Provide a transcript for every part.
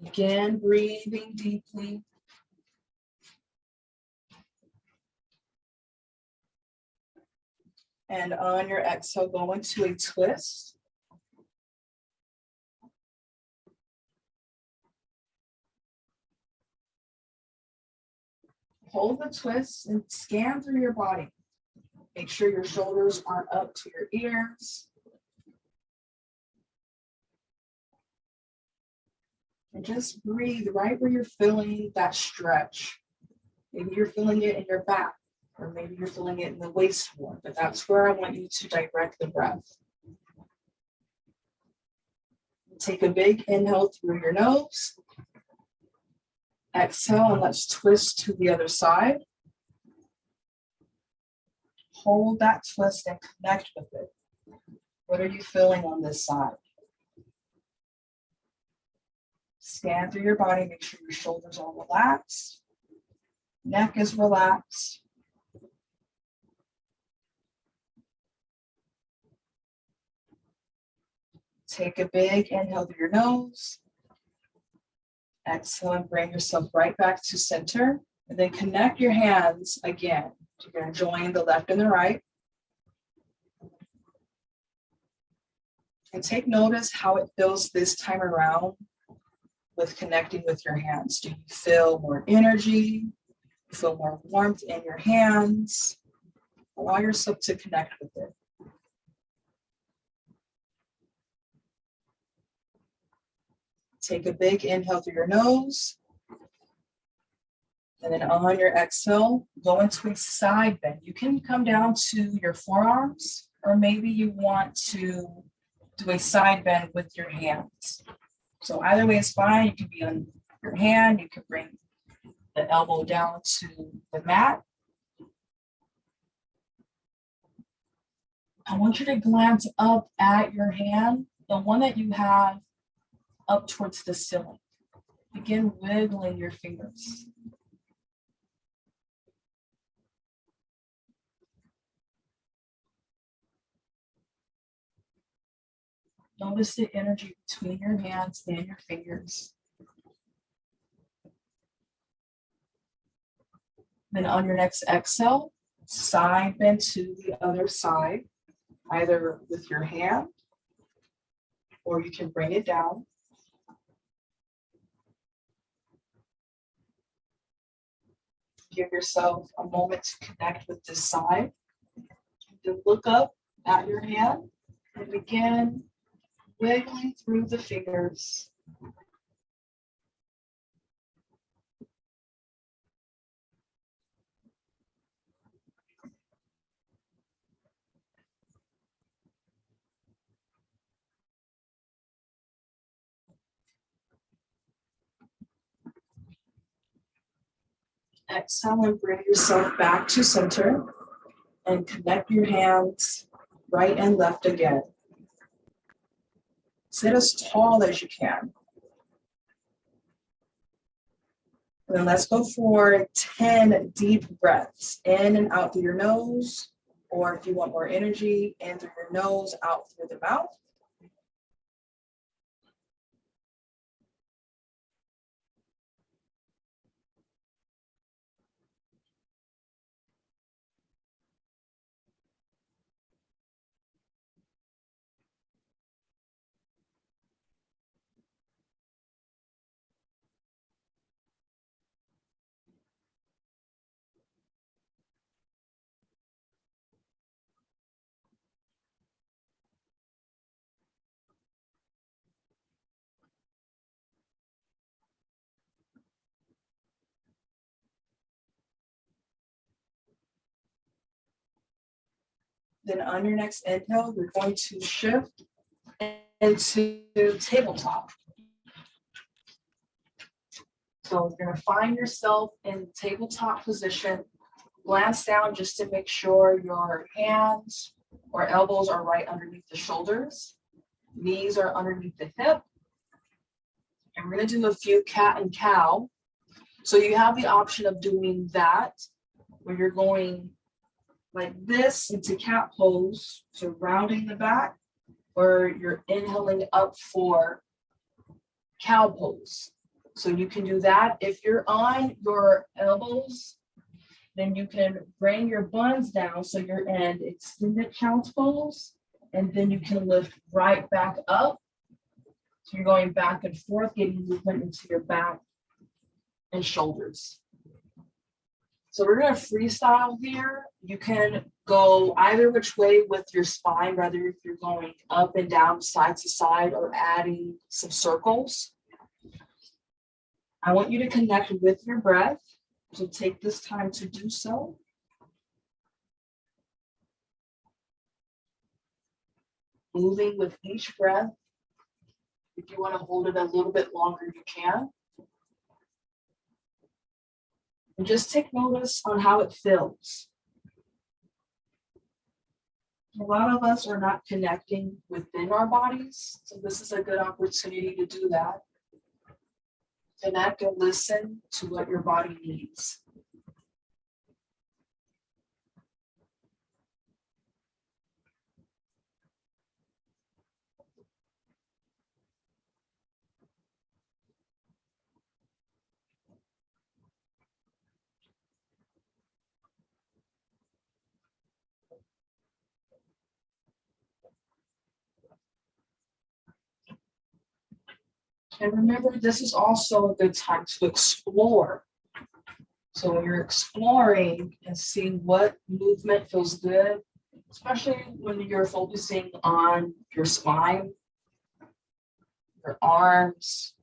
Again, breathing deeply. And on your exhale, go into a twist. Hold the twist and scan through your body. Make sure your shoulders aren't up to your ears. And just breathe right where you're feeling that stretch. Maybe you're feeling it in your back, or maybe you're feeling it in the waist more, but that's where I want you to direct the breath. Take a big inhale through your nose. Exhale, and let's twist to the other side. Hold that twist and connect with it. What are you feeling on this side? Scan through your body, make sure your shoulders are relaxed. Neck is relaxed. Take a big inhale through your nose. Exhale and bring yourself right back to center. And then connect your hands again. You're going to join the left and the right. And take notice how it feels this time around with connecting with your hands. Do you feel more energy? You feel more warmth in your hands? Allow yourself to connect with it. Take a big inhale through your nose. And then on your exhale, go into a side bend. You can come down to your forearms, or maybe you want to do a side bend with your hands. So either way is fine. You can be on your hand. You can bring the elbow down to the mat. I want you to glance up at your hand, the one that you have up towards the ceiling. Begin wiggling your fingers. Notice the energy between your hands and your fingers. Then on your next exhale, side bend to the other side, either with your hand or you can bring it down. Give yourself a moment to connect with this side. Then look up at your hand and begin wiggling through the fingers. Exhale and bring yourself back to center and connect your hands right and left again. Sit as tall as you can. And then let's go for 10 deep breaths in and out through your nose, or if you want more energy, in through your nose, out through the mouth. Then on your next inhale, you're going to shift into tabletop. So you're going to find yourself in tabletop position. Glance down just to make sure your hands or elbows are right underneath the shoulders. Knees are underneath the hip. And we're going to do a few cat and cow. So you have the option of doing that, where you're going like this into cat pose, so rounding the back, or you're inhaling up for cow pose. So you can do that. If you're on your elbows, then you can bring your buns down so you're in extended child's pose, and then you can lift right back up. So you're going back and forth, getting movement into your back and shoulders. So we're going to freestyle here. You can go either which way with your spine, whether if you're going up and down, side to side, or adding some circles. I want you to connect with your breath. So take this time to do so. Moving with each breath. If you want to hold it a little bit longer, you can. And just take notice on how it feels. A lot of us are not connecting within our bodies, so this is a good opportunity to do that. Connect and listen to what your body needs. And remember, this is also a good time to explore. So when you're exploring and seeing what movement feels good, especially when you're focusing on your spine, your arms,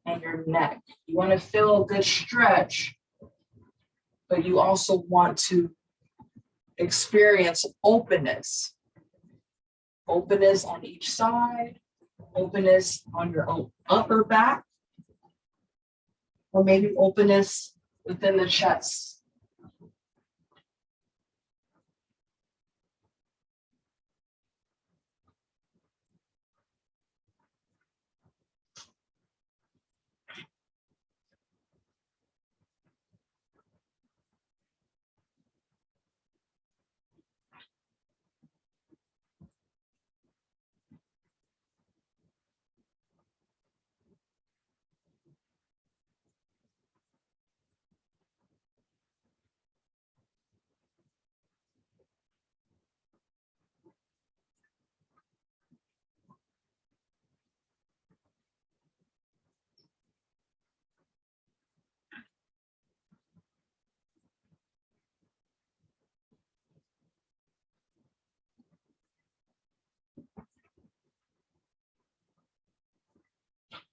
and your neck. You want to feel a good stretch, but you also want to experience openness. Openness on each side, openness on your own upper back, or maybe openness within the chest.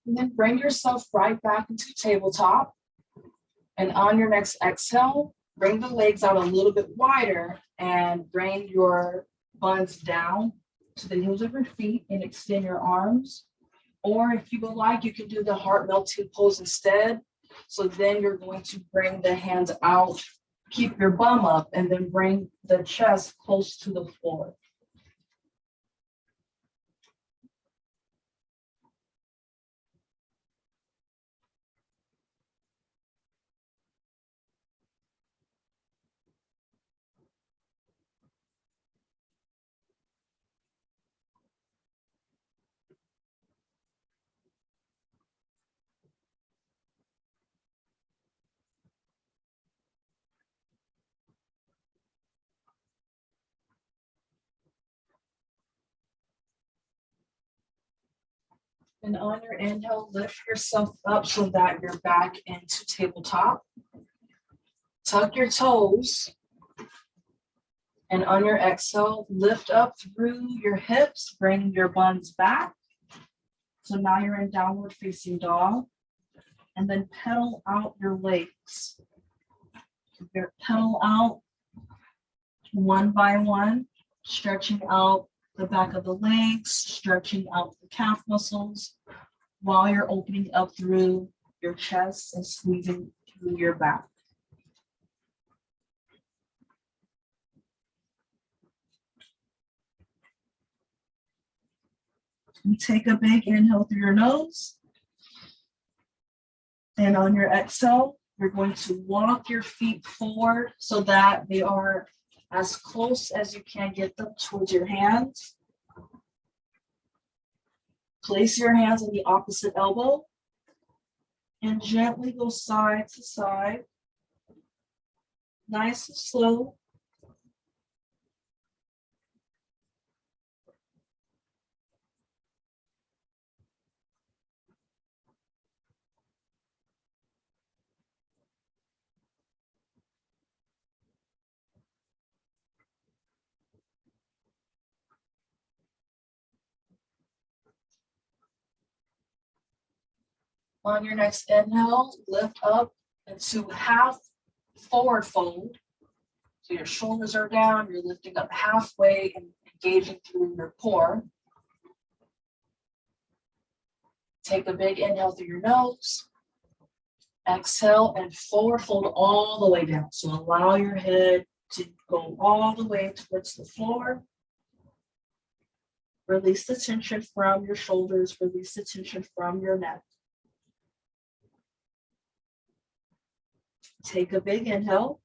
And then bring yourself right back into tabletop. And on your next exhale, bring the legs out a little bit wider and bring your buns down to the heels of your feet and extend your arms. Or if you would like, you can do the heart melting pose instead. So then you're going to bring the hands out, keep your bum up, and then bring the chest close to the floor. And on your inhale, lift yourself up so that you're back into tabletop. Tuck your toes. And on your exhale, lift up through your hips, bring your buns back. So now you're in downward facing dog. And then pedal out your legs. Pedal out one by one, stretching out the back of the legs, stretching out the calf muscles while you're opening up through your chest and squeezing through your back. You take a big inhale through your nose. And on your exhale, you're going to walk your feet forward so that they are as close as you can get them towards your hands. Place your hands on the opposite elbow And gently go side to side. Nice and slow. On your next inhale, lift up into half forward fold. So your shoulders are down, you're lifting up halfway and engaging through your core. Take a big inhale through your nose. Exhale and forward fold all the way down. So allow your head to go all the way towards the floor. Release the tension from your shoulders, release the tension from your neck. Take a big inhale.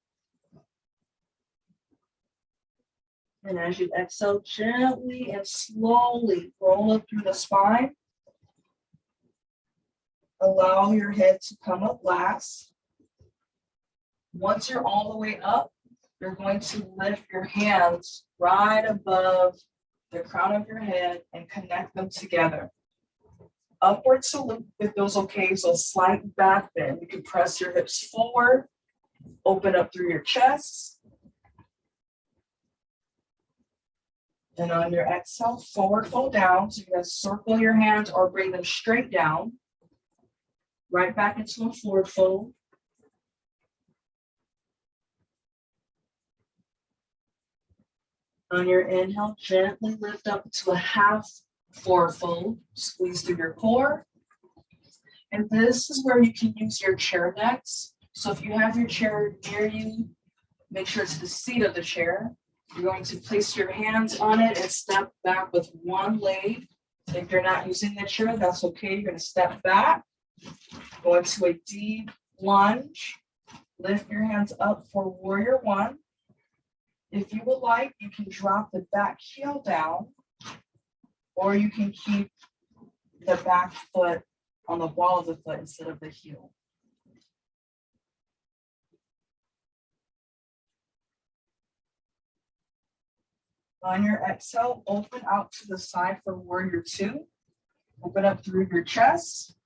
And as you exhale, gently and slowly roll up through the spine. Allow your head to come up last. Once you're all the way up, you're going to lift your hands right above the crown of your head and connect them together. Upward salute if feels okay, so slight back bend. You can press your hips forward, open up through your chest. And on your exhale, forward fold down. So you're going to circle your hands or bring them straight down. Right back into a forward fold. On your inhale, gently lift up to a half forward fold. Squeeze through your core. And this is where you can use your chair next. So if you have your chair near you, make sure it's the seat of the chair. You're going to place your hands on it and step back with one leg. If you're not using the chair, that's okay. You're going to step back, go into a deep lunge. Lift your hands up for warrior one. If you would like, you can drop the back heel down, or you can keep the back foot on the ball of the foot instead of the heel. On your exhale, open out to the side for warrior two. Open up through your chest.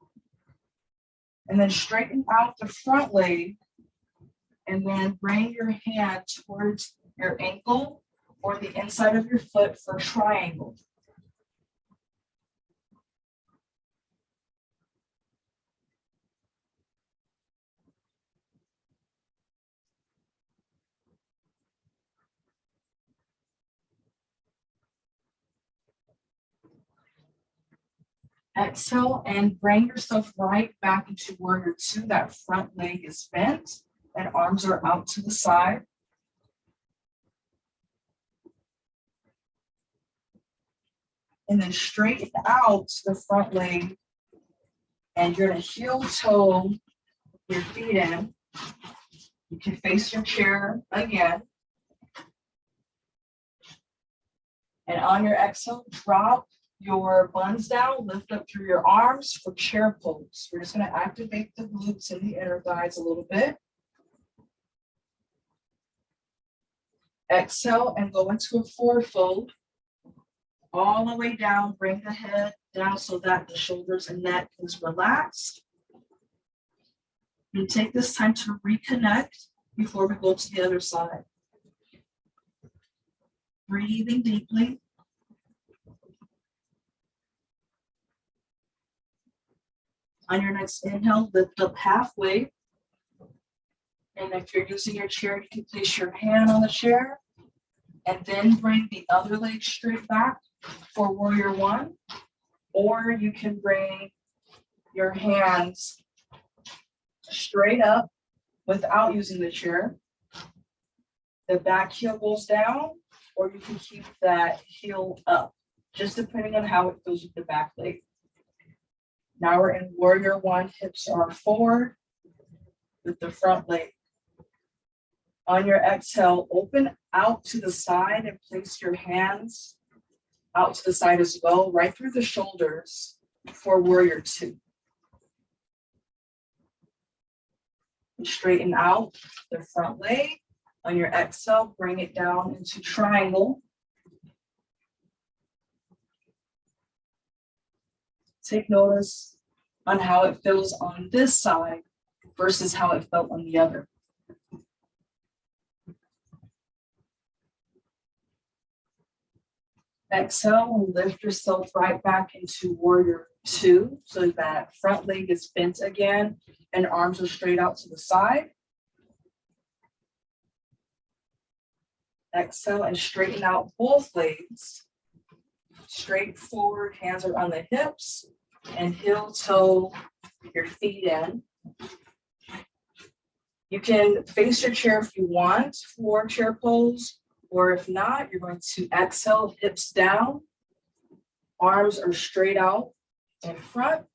And then straighten out the front leg. And then bring your hand towards your ankle or the inside of your foot for triangle. Exhale and bring yourself right back into warrior two. That front leg is bent and arms are out to the side. And then straighten out the front leg. And you're going to heel toe your feet in. You can face your chair again. And on your exhale, drop your buns down, lift up through your arms for chair pose. We're just going to activate the glutes and the inner thighs a little bit. Exhale and go into a forward fold. All the way down, bring the head down so that the shoulders and neck is relaxed. And take this time to reconnect before we go to the other side. Breathing deeply. On your next inhale, lift up halfway. And if you're using your chair, you can place your hand on the chair and then bring the other leg straight back for warrior one. Or you can bring your hands straight up without using the chair. The back heel goes down, or you can keep that heel up, just depending on how it goes with the back leg. Now we're in warrior one, hips are forward with the front leg. On your exhale, open out to the side and place your hands out to the side as well, right through the shoulders for warrior two. And straighten out the front leg. On your exhale, bring it down into triangle. Take notice on how it feels on this side versus how it felt on the other. Exhale and lift yourself right back into warrior two so that front leg is bent again and arms are straight out to the side. Exhale and straighten out both legs. Straight forward, hands are on the hips and heel toe your feet in. You can face your chair if you want for chair pose, or if not, you're going to exhale, hips down, arms are straight out in front.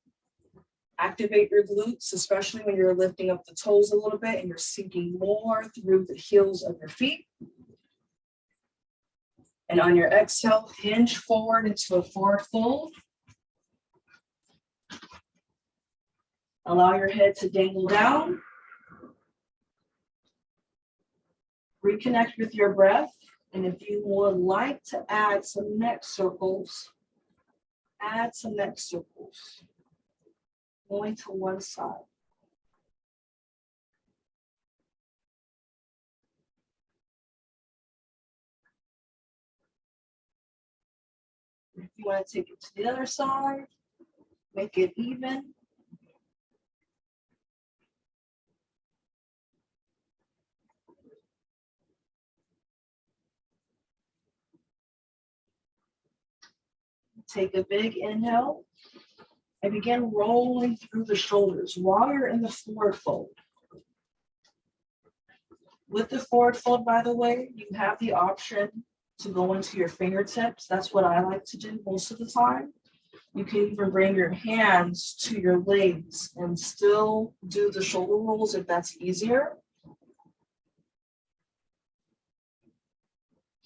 Activate your glutes, especially when you're lifting up the toes a little bit and you're sinking more through the heels of your feet. And on your exhale, hinge forward into a forward fold. Allow your head to dangle down. Reconnect with your breath. And if you would like to add some neck circles, add some neck circles. Going to one side. If you want to take it to the other side, make it even. Take a big inhale and begin rolling through the shoulders while you're in the forward fold. With the forward fold, by the way, you have the option to go into your fingertips. That's what I like to do most of the time. You can even bring your hands to your legs and still do the shoulder rolls if that's easier.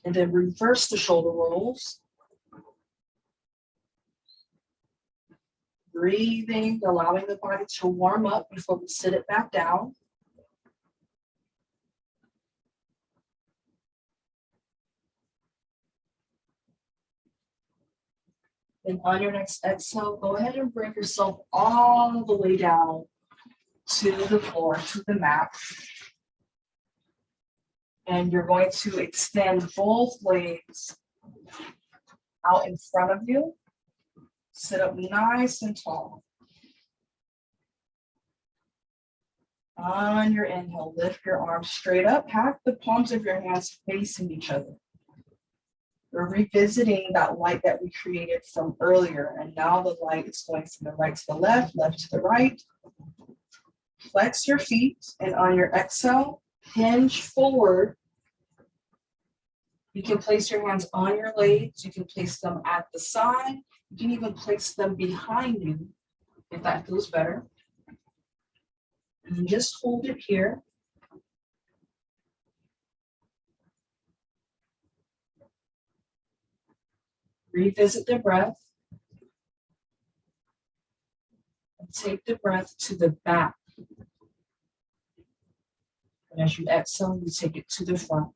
And then reverse the shoulder rolls. Breathing, allowing the body to warm up before we sit it back down. And on your next exhale, go ahead and bring yourself all the way down to the floor, to the mat. And you're going to extend both legs out in front of you. Sit up nice and tall. On your inhale, lift your arms straight up. Have the palms of your hands facing each other. We're revisiting that light that we created from earlier. And now the light is going from the right to the left, left to the right. Flex your feet. And on your exhale, hinge forward. You can place your hands on your legs. You can place them at the side. You can even place them behind you if that feels better. And just hold it here. Revisit the breath. And take the breath to the back. And as you exhale, you take it to the front.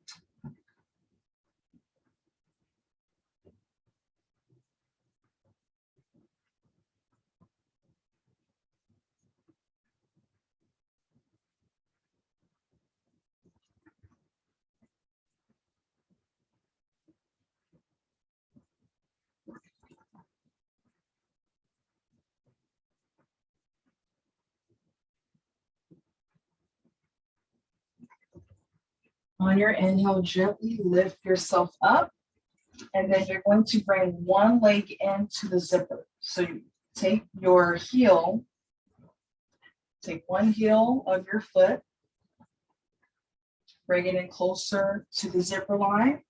On your inhale, gently lift yourself up, and then you're going to bring one leg into the zipper. So you take your heel, take one heel of your foot, bring it in closer to the zipper line.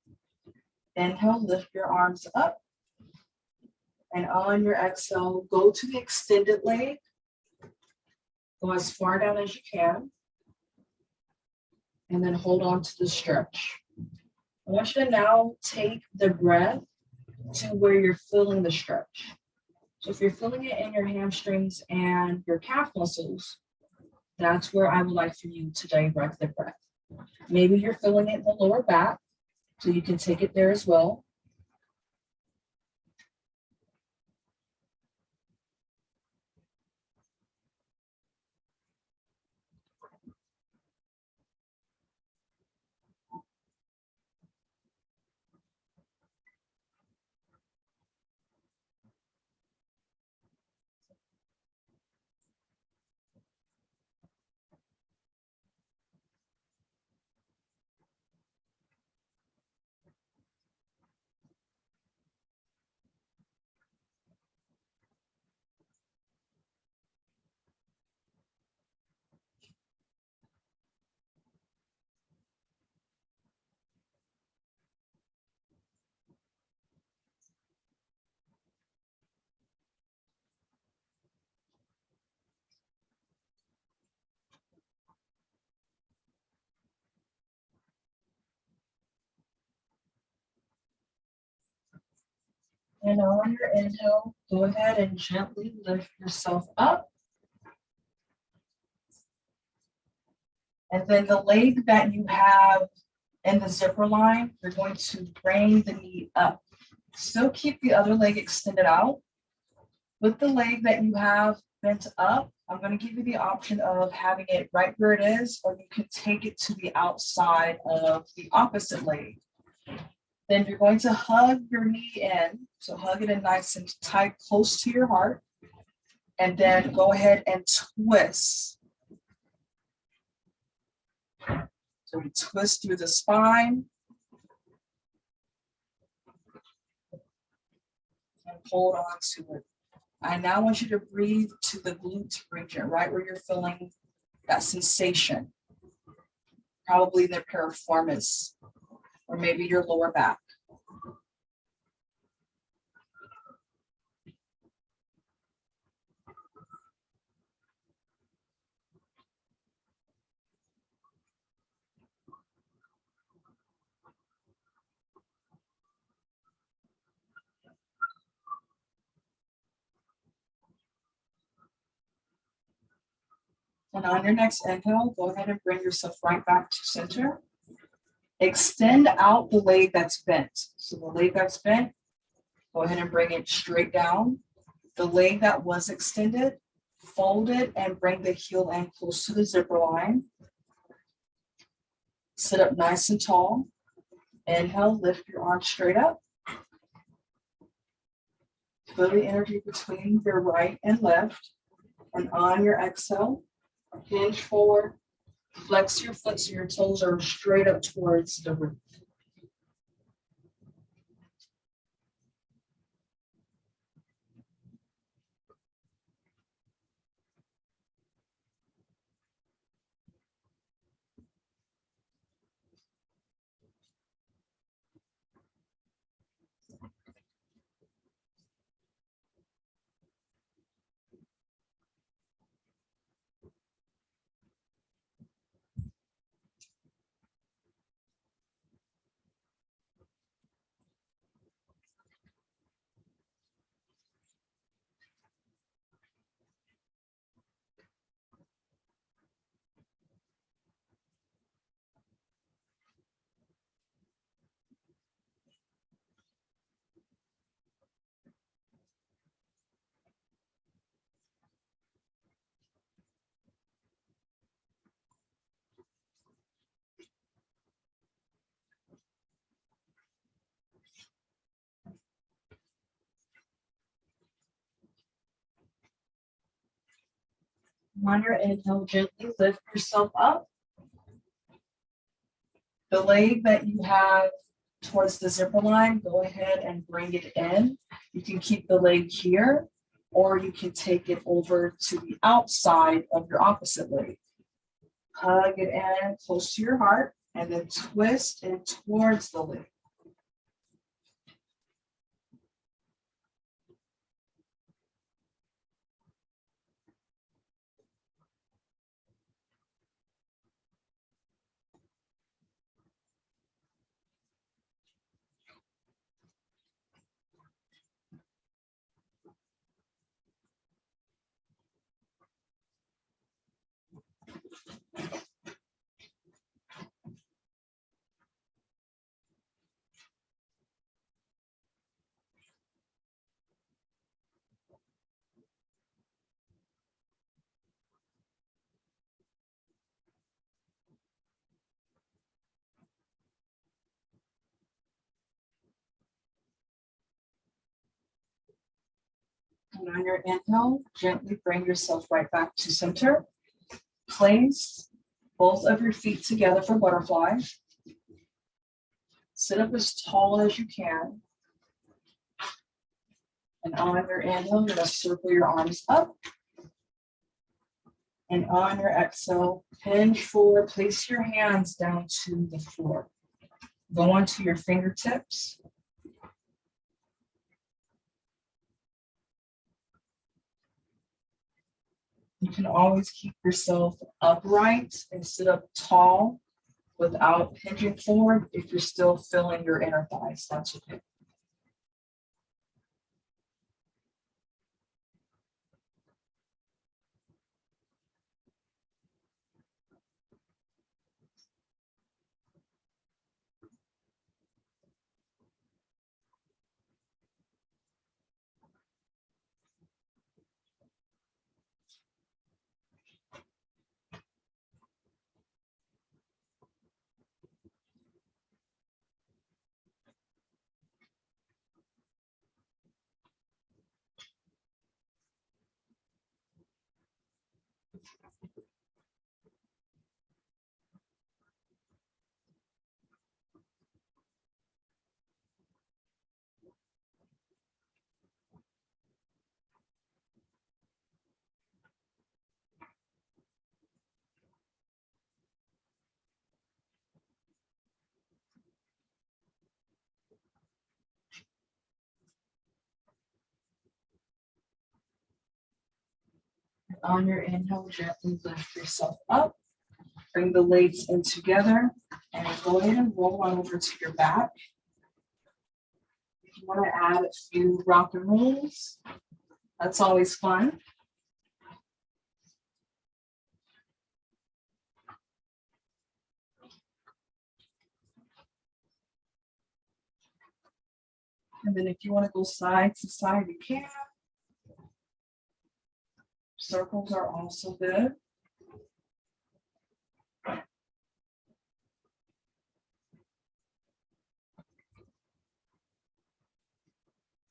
Inhale, lift your arms up, and on your exhale, go to the extended leg. Go as far down as you can. And then hold on to the stretch. I want you to now take the breath to where you're feeling the stretch. So if you're feeling it in your hamstrings and your calf muscles, That's where I would like for you to direct the breath. Maybe you're feeling it in the lower back, so you can take it there as well. And on your inhale, go ahead and gently lift yourself up. And then the leg that you have in the zipper line, you're going to bring the knee up. Still keep the other leg extended out. With the leg that you have bent up, I'm going to give you the option of having it right where it is, or you can take it to the outside of the opposite leg. Then you're going to hug your knee in. So hug it in nice and tight, close to your heart. And then go ahead and twist. So we twist through the spine. And hold on to it. I now want you to breathe to the glute region, right where you're feeling that sensation. Probably the piriformis, or maybe your lower back. And on your next inhale, go ahead and bring yourself right back to center. Extend out the leg that's bent. So the leg that's bent, go ahead and bring it straight down. The leg that was extended, fold it and bring the heel in close to the zipper line. Sit up nice and tall. Inhale, lift your arms straight up. Feel the energy between your right and left. And on your exhale, hinge forward, flex your foot so your toes are straight up towards the roof. On your inhale, gently lift yourself up. The leg that you have towards the zipper line, go ahead and bring it in. You can keep the leg here, or you can take it over to the outside of your opposite leg. Hug it in close to your heart, and then twist it towards the leg. And on your inhale, gently bring yourself right back to center. Place both of your feet together for butterfly. Sit up as tall as you can. And on your inhale, you're going to circle your arms up. And on your exhale, hinge forward, place your hands down to the floor. Go onto your fingertips. You can always keep yourself upright and sit up tall without hinging forward if you're still feeling your inner thighs. That's okay. On your inhale, gently lift yourself up. Bring the legs in together and go ahead and roll on over to your back. If you want to add a few rock and rolls, that's always fun. And then if you want to go side to side, you can. Circles are also good.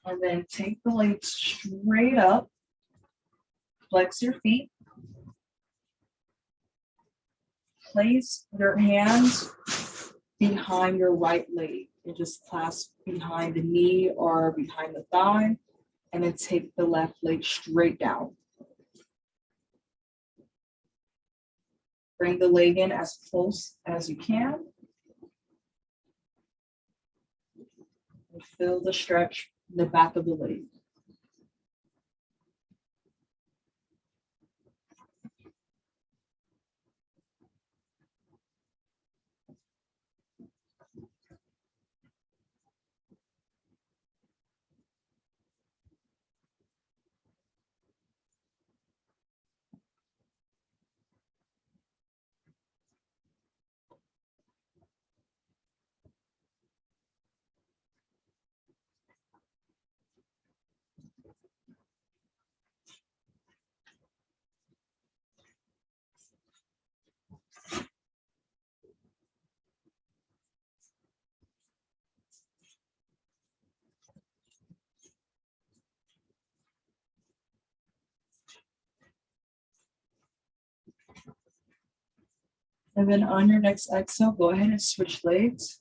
And then take the legs straight up. Flex your feet. Place your hands behind your right leg. And just clasp behind the knee or behind the thigh. And then take the left leg straight down. Bring the leg in as close as you can. And feel the stretch in the back of the leg. And then on your next exhale, go ahead and switch legs.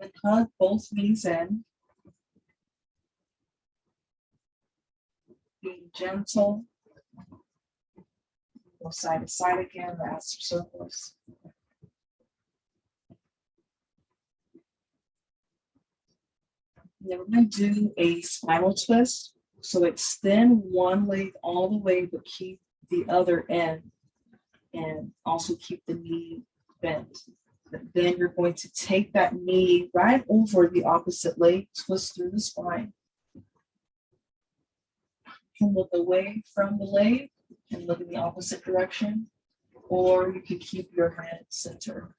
And hug both knees in. Being gentle. Go side to side again, or add some circles. Then we're going to do a spinal twist. So extend one leg all the way, but keep the other end, and also keep the knee bent. But then you're going to take that knee right over the opposite leg, twist through the spine. You can look away from the leg and look in the opposite direction, or you can keep your head centered.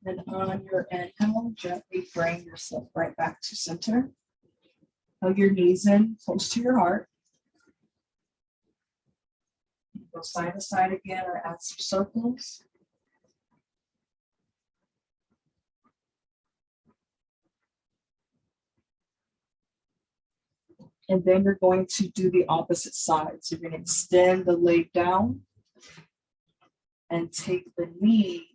Then on your inhale, gently bring yourself right back to center. Hug your knees in close to your heart. Go side to side again, or add some circles. And then you're going to do the opposite side. So you're going to extend the leg down and take the knee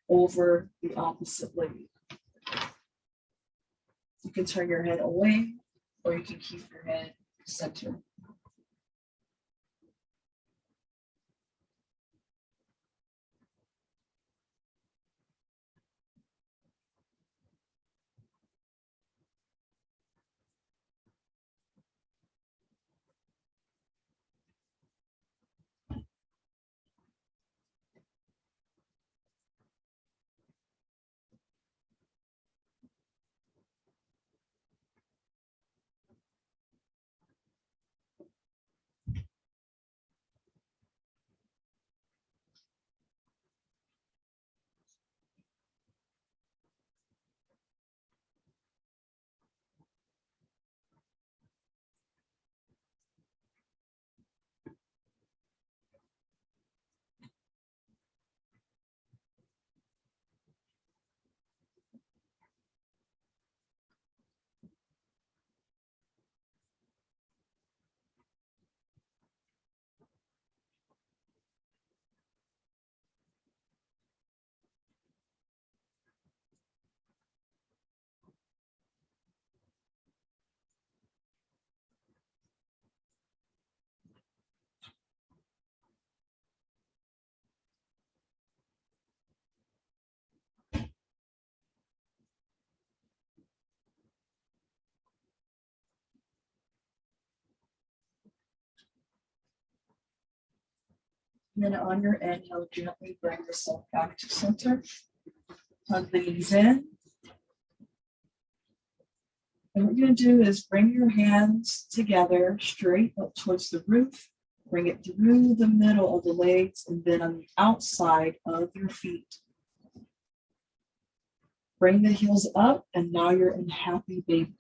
over the opposite leg. You can turn your head away, or you can keep your head centered. And then on your inhale, gently bring yourself back to center. Hug the knees in. And what you're going to do is bring your hands together straight up towards the roof. Bring it through the middle of the legs and then on the outside of your feet. Bring the heels up, and now you're in happy baby.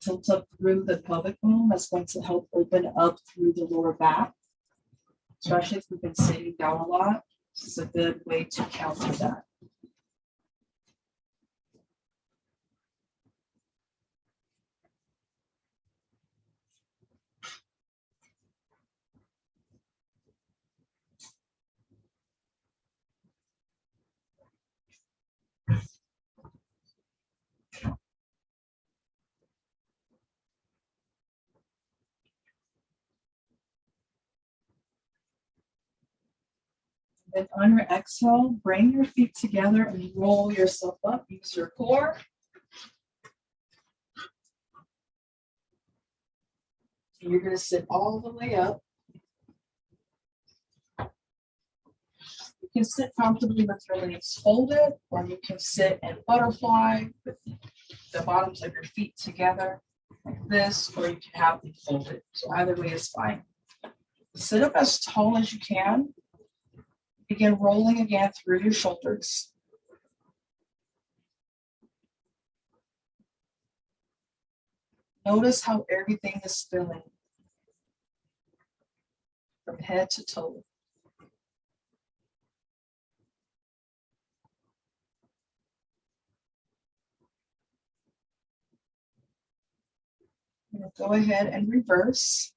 Tilt up through the pelvic bone. That's going to help open up through the lower back, especially if we've been sitting down a lot. This is a good way to counter that. And on your exhale, bring your feet together and roll yourself up. Use your core. And you're going to sit all the way up. You can sit comfortably with your legs folded, or you can sit in butterfly with the bottoms of your feet together like this, or you can have them folded. So either way is fine. Sit up as tall as you can. Begin rolling again through your shoulders. Notice how everything is filling from head to toe. Go ahead and reverse,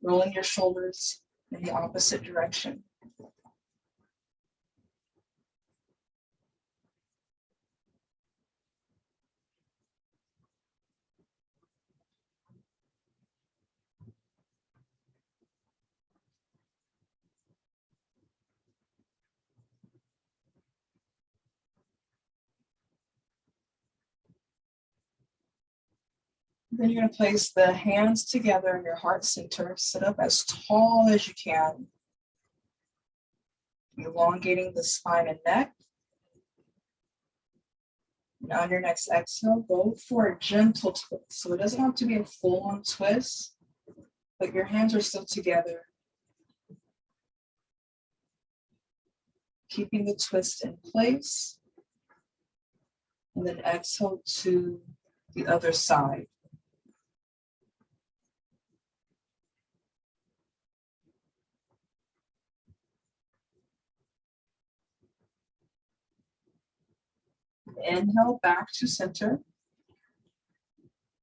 rolling your shoulders in the opposite direction. Then you're going to place the hands together in your heart center. Sit up as tall as you can, elongating the spine and neck. And on your next exhale, go for a gentle twist. So it doesn't have to be a full-on twist, but your hands are still together, keeping the twist in place. And then exhale to the other side. Inhale back to center.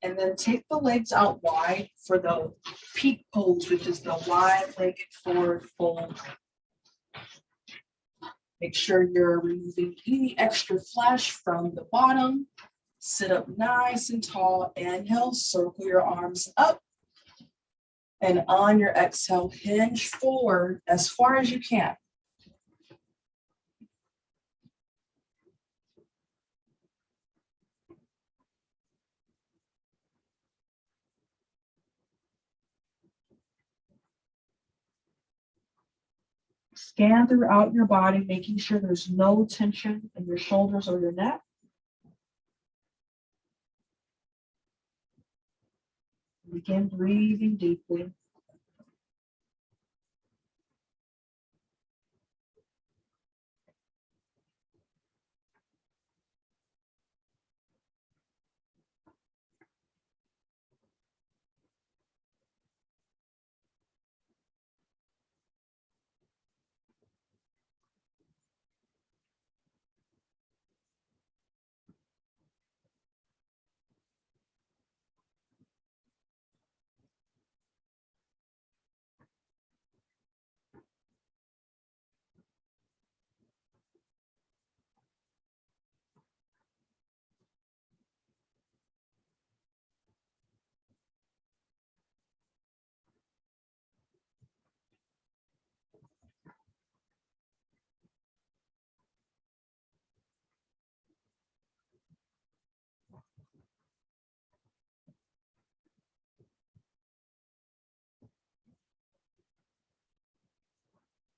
And then take the legs out wide for the peak pose, which is the wide-legged forward fold. Make sure you're removing any extra flesh from the bottom. Sit up nice and tall. Inhale, circle your arms up. And on your exhale, hinge forward as far as you can. Scan throughout your body, making sure there's no tension in your shoulders or your neck. Begin breathing deeply.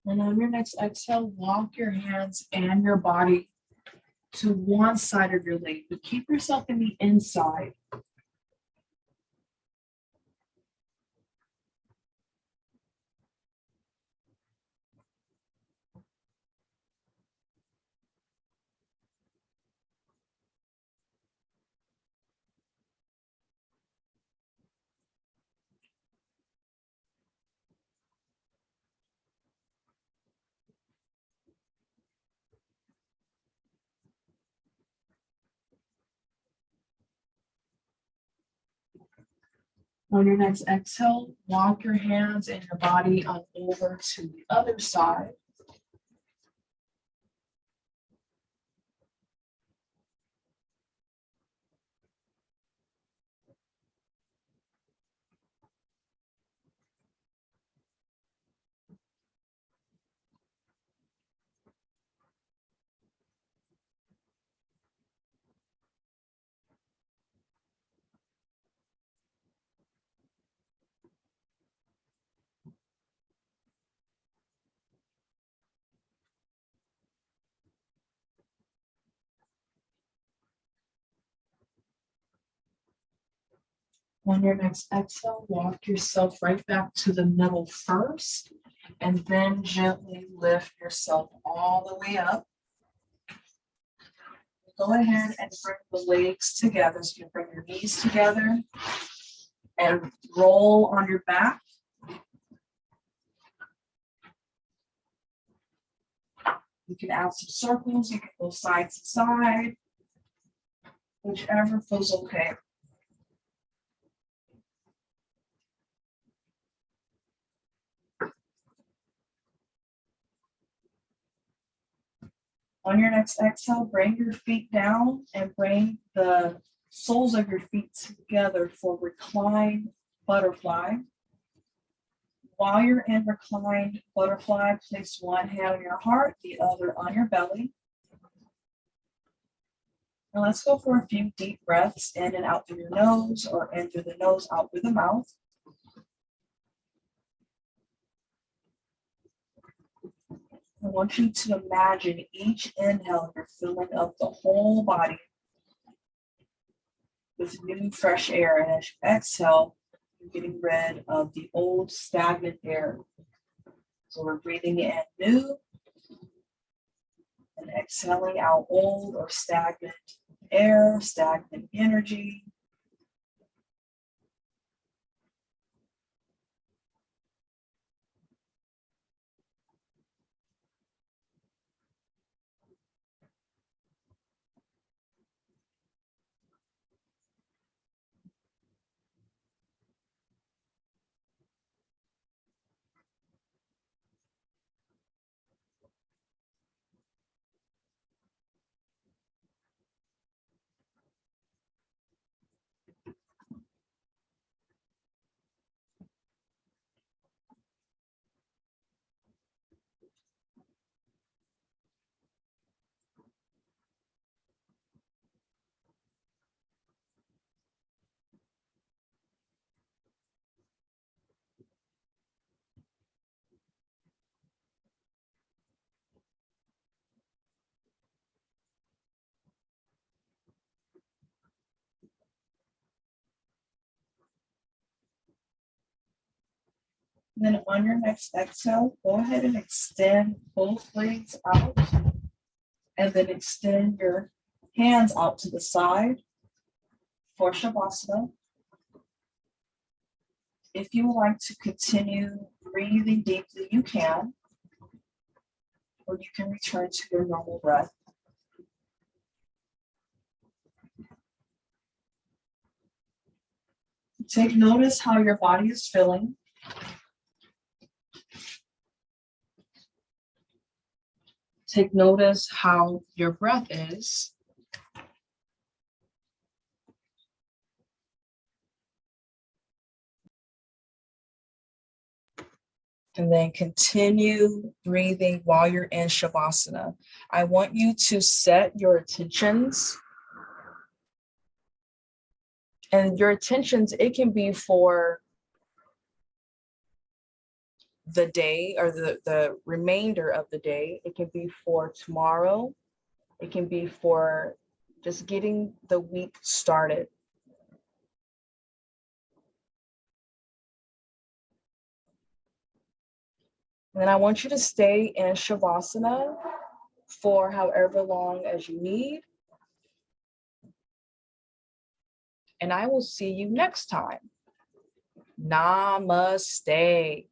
And on your next exhale, walk your hands and your body to one side of your leg, but keep yourself in the inside. On your next exhale, walk your hands and your body on over to the other side. On your next exhale, walk yourself right back to the middle first, and then gently lift yourself all the way up. Go ahead and bring the legs together. So you bring your knees together and roll on your back. You can add some circles. You can go side to side, whichever feels okay. On your next exhale, bring your feet down and bring the soles of your feet together for reclined butterfly. While you're in reclined butterfly, place one hand on your heart, the other on your belly. And let's go for a few deep breaths in and out through your nose, or in through the nose, out through the mouth. I want you to imagine each inhale, you're filling up the whole body with new fresh air. And as you exhale, you're getting rid of the old stagnant air. So we're breathing in new and exhaling out old or stagnant air, stagnant energy. And then on your next exhale, go ahead and extend both legs out, and then extend your hands out to the side for Shavasana. If you would like to continue breathing deeply, you can, or you can return to your normal breath. Take notice how your body is feeling. Take notice how your breath is. And then continue breathing while you're in Shavasana. I want you to set your intentions. And your intentions, it can be for the day or the remainder of the day. It can be for tomorrow. It can be for just getting the week started. And then I want you to stay in Shavasana for however long as you need. And I will see you next time. Namaste.